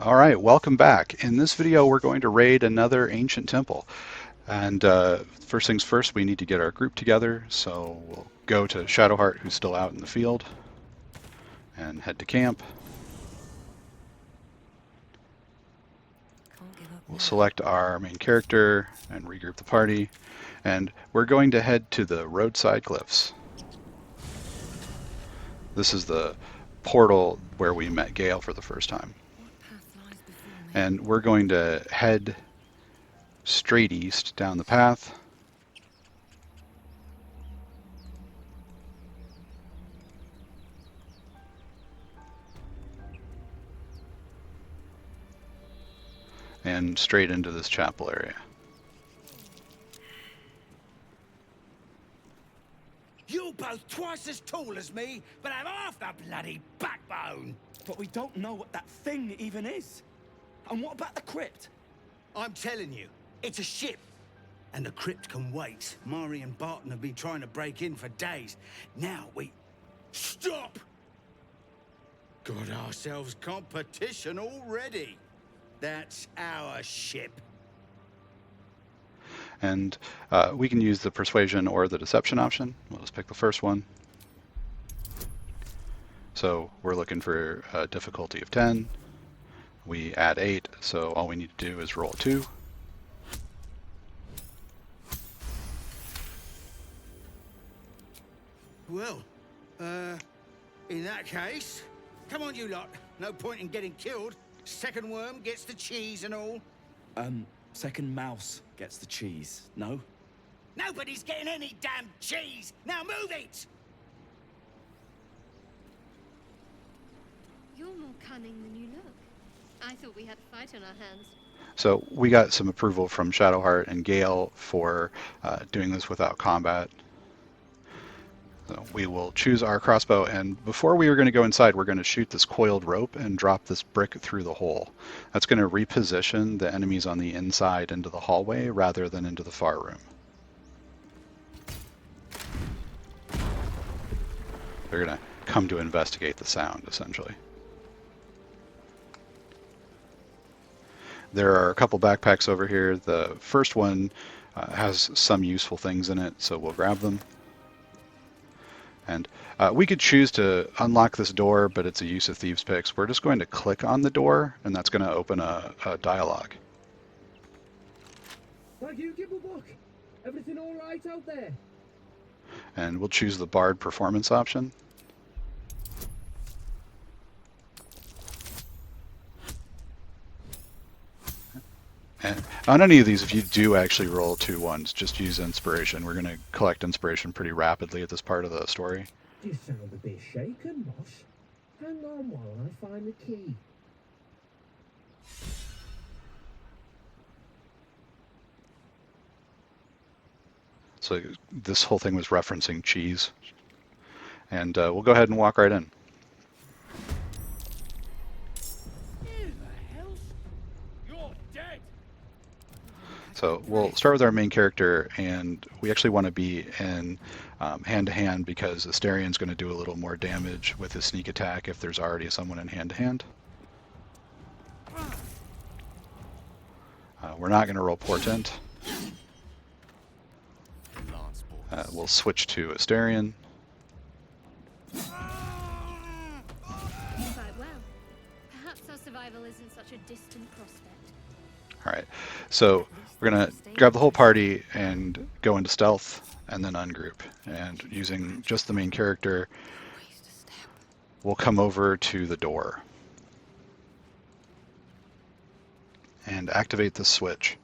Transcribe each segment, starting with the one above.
All right, welcome back. In this video, we're going to raid another ancient temple. And first things first, we need to get our group together. So we'll go to Shadowheart, who's still out in the field, and head to camp. We'll select our main character and regroup the party. And we're going to head to the roadside cliffs. This is the portal where we met Gale for the first time. And we're going to head straight east down the path. And straight into this chapel area. You're both twice as tall as me, but have half the bloody backbone. But we don't know what that thing even is. And what about the crypt? I'm telling you, it's a ship. And the crypt can wait. Mari and Barton have been trying to break in for days. Now we... Stop! Got ourselves competition already. That's our ship. And we can use the persuasion or the deception option. We'll just pick the first one. So we're looking for a difficulty of 10. We add 8, so all we need to do is roll 2. Well, in that case, come on you lot. No point in getting killed. Second worm gets the cheese and all. Second mouse gets the cheese, no? Nobody's getting any damn cheese! Now move it! You're more cunning than you look. I thought we had a fight on our hands. So we got some approval from Shadowheart and Gale for doing this without combat. So we will choose our crossbow, and before we are going to go inside, we're going to shoot this coiled rope and drop this brick through the hole. That's going to reposition the enemies on the inside into the hallway rather than into the far room. They're going to come to investigate the sound, essentially. There are a couple backpacks over here. The first one has some useful things in it, so we'll grab them. And we could choose to unlock this door, but it's a use of thieves' picks. We're just going to click on the door, and that's going to open a dialogue. Thank you, Gibblebuck. Everything all right out there? And we'll choose the Bard performance option. And on any of these, if you do actually roll 2 ones, just use inspiration. We're going to collect inspiration pretty rapidly at this part of the story. You sound a bit shaken, boss. Hang on while I find the key. So this whole thing was referencing cheese. And we'll go ahead and walk right in. So we'll start with our main character, and we actually want to be in hand-to-hand because Asterian's going to do a little more damage with his sneak attack if there's already someone in hand-to-hand. We're not going to roll Portent. We'll switch to Asterian. Quite well. Perhaps our survival isn't such a distant prospect. Alright, so we're going to grab the whole party and go into stealth and then ungroup. And using just the main character, we'll come over to the door and activate the switch.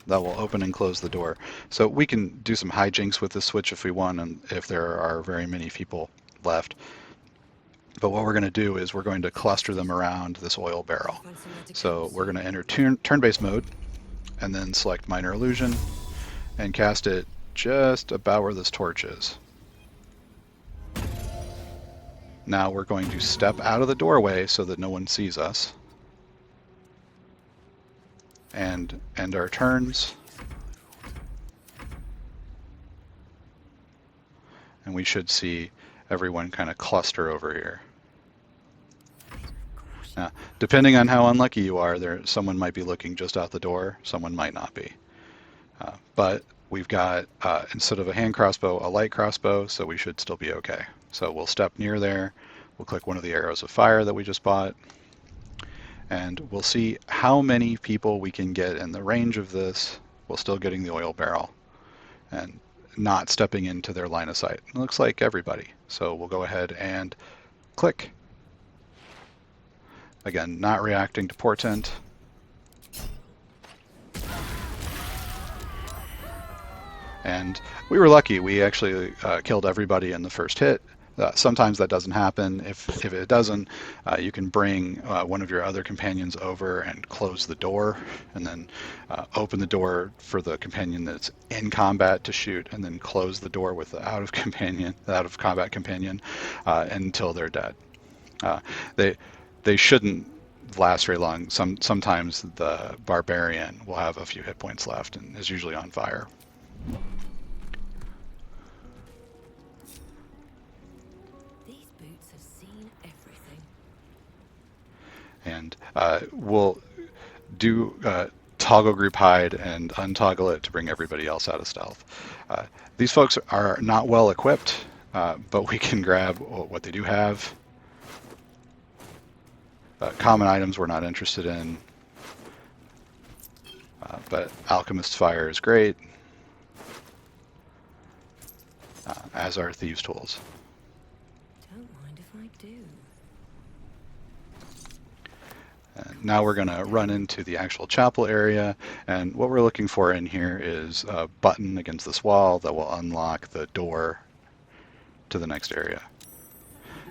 That will open and close the door. So we can do some hijinks with this switch if we want, and if there are very many people left. But what we're going to do is we're going to cluster them around this oil barrel. So we're going to enter turn-based mode and then select Minor Illusion and cast it just about where this torch is. Now we're going to step out of the doorway so that no one sees us. And end our turns. And we should see everyone kind of cluster over here. Depending on how unlucky you are, someone might be looking just out the door, someone might not be. But we've got, instead of a hand crossbow, a light crossbow, so we should still be okay. So we'll step near there, we'll click one of the arrows of fire that we just bought, and we'll see how many people we can get in the range of this while still getting the oil barrel and not stepping into their line of sight. It looks like everybody. So we'll go ahead and click. Again, not reacting to portent. And we were lucky. We actually killed everybody in the first hit. Sometimes that doesn't happen. If it doesn't, you can bring one of your other companions over and close the door, and then open the door for the companion that's in combat to shoot, and then close the door with the out of combat companion until they're dead. They shouldn't last very long. Sometimes the barbarian will have a few hit points left and is usually on fire. And we'll do toggle group hide and untoggle it to bring everybody else out of stealth. These folks are not well equipped, but we can grab what they do have. Common items we're not interested in, but Alchemist's Fire is great, as are Thieves' Tools. Now we're going to run into the actual chapel area, and what we're looking for in here is a button against this wall that will unlock the door to the next area.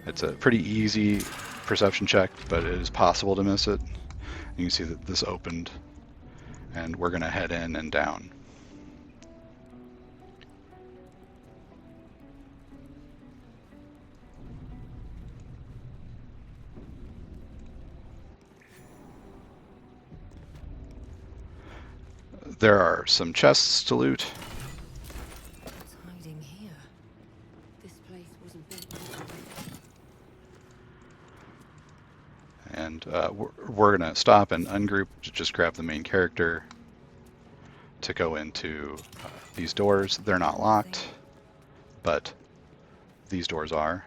It's a pretty easy perception check, but it is possible to miss it. You can see that this opened, and we're going to head in and down. There are some chests to loot. What's hiding here? This place wasn't built. And we're going to stop and ungroup to just grab the main character to go into these doors. They're not locked, but these doors are.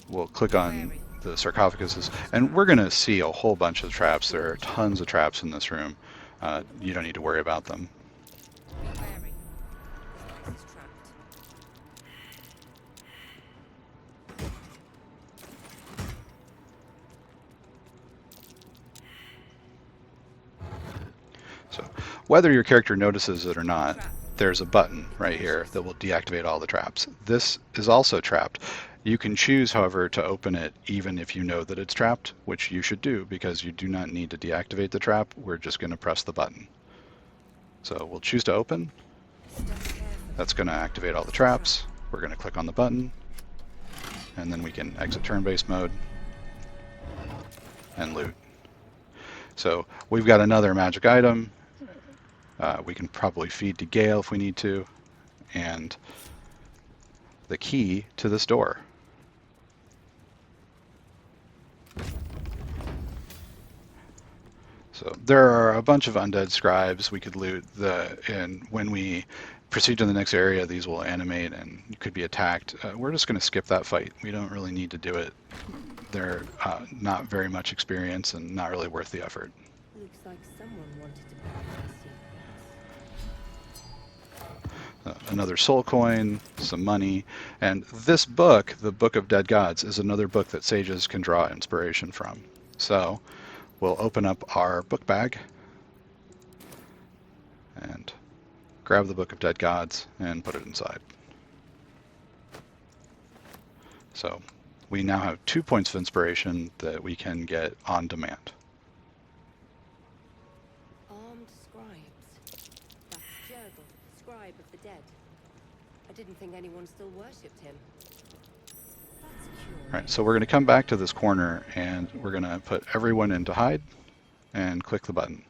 We'll click on the sarcophaguses, and we're going to see a whole bunch of traps. There are tons of traps in this room. You don't need to worry about them. So whether your character notices it or not, there's a button right here that will deactivate all the traps. This is also trapped. You can choose, however, to open it even if you know that it's trapped, which you should do because you do not need to deactivate the trap. We're just going to press the button. So we'll choose to open. That's going to activate all the traps. We're going to click on the button, and then we can exit turn-based mode and loot. So we've got another magic item. We can probably feed to Gale if we need to, and the key to this door. So there are a bunch of undead scribes we could loot, and when we proceed to the next area, these will animate and you could be attacked. We're just going to skip that fight. We don't really need to do it. They're not very much experience and not really worth the effort. Looks like someone wanted to Another soul coin, some money, and this book, the Book of Dead Gods, is another book that sages can draw inspiration from. So we'll open up our book bag and grab the Book of Dead Gods and put it inside. So we now have 2 points of inspiration that we can get on demand. armed scribes. That's Jurgle, scribe of the dead. I didn't think anyone still worshipped him. That's curious. All right, so we're going to come back to this corner and we're going to put everyone into hide and click the button.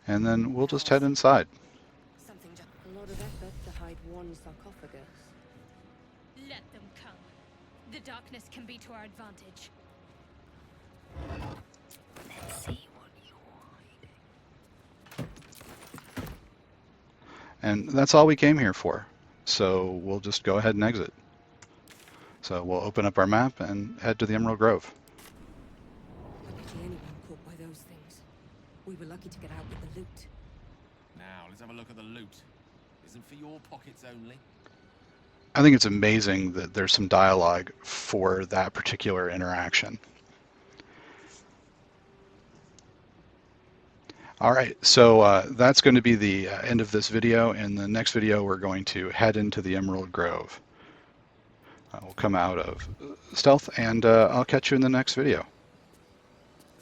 and then we'll just head inside. Something just a lot of effort to hide one sarcophagus. Let them come. The darkness can be to our advantage. Let's see what you're hiding. And that's all we came here for. So we'll just go ahead and exit. So we'll open up our map and head to the Emerald Grove. I pity anyone caught by those things. We were lucky to get out with the loot. Now, let's have a look at the loot. Isn't for your pockets only. I think it's amazing that there's some dialogue for that particular interaction. All right, so that's going to be the end of this video. In the next video, we're going to head into the Emerald Grove. We'll come out of stealth, and I'll catch you in the next video.